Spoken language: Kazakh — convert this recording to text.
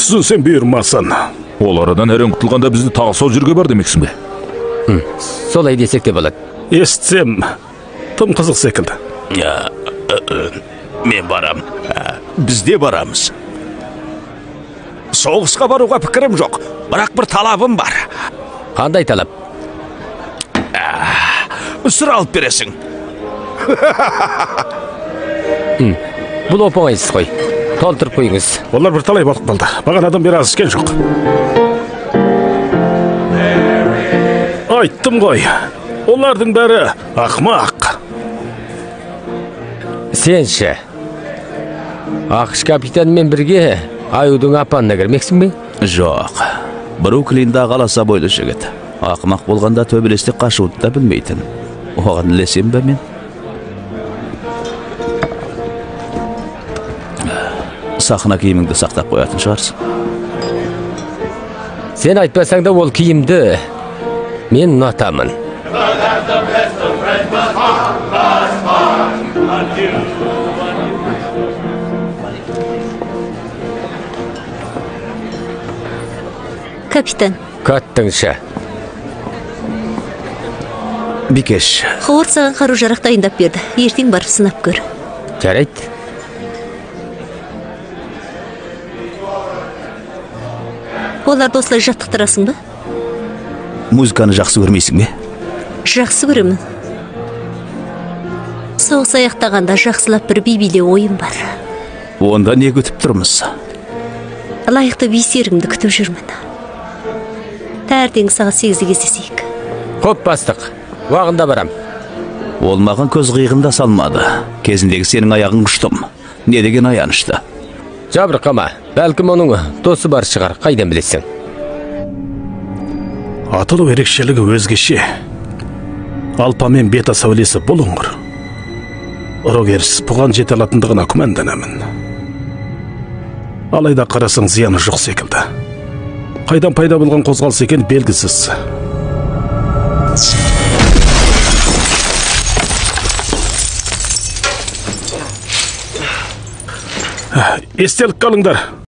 түсінсем бұйырмасын. Ол арадан әрең құтылғанда бізді тағы сол жерге бар демексің бе? Солай десек те болады. Естісем, тым қызық секілді. Мен барам. Бізде барамыз. Соғысқа баруға пікірім жоқ, бірақ бір талабым бар. Қандай талап? Сыр алып бересің. Бұл оп-оңайсыз қой. Толтырып қойыңыз. Олар бір талай балық болды. Маған адам бері аз ішкен жоқ. Айттым ғой. Олардың бәрі ақмақ. Сенші, ақш капитанмен бірге аюдың апанына кірмексің бе? Жоқ. Бруклинда қаласа бойлы жігіт. Ақымақ болғанда төбелесте қашуды да білмейтін. Оған ілесем бе мен? Сахна киіміңді сақтап қоятын шығарсың. Сен айтпасаң да ол киімді мен ұнатамын. Капитан. Каттыңша. Бикеш. Ховард саған қару-жарақ дайындап берді. Ертең барып сынап көр. Жарайды. Оларды осылай жаттықтырасың ба? Музыканы жақсы көрмейсің бе? Жақсы көремін. Соғыс аяқтағанда жақсылап бір би-билеу ойым бар. Онда не күтіп тұрмыз? Лайықты би-серігімді күтіп жүрмін. Таңертең сағат 8-де кездесейік. Хоп, бастық. Уағында барам. Ол маған көз қиығында салмады. Кезіндегі сенің аяғың ұштым. Не деген аянышты? Жабырқама. Бәлкім оның досы бар шығар. Қайдан білесің? Атылу ерекшелігі өзгеше. Алпамен бета сәулесі бұл ұңғыр. Рогерс бұған жете алатындығына күмәнданамын. Алайда қарасаң зияны жоқ секілді. Қайдан пайда болған қозғалыс екен белгісіз. Естелік қалыңдар.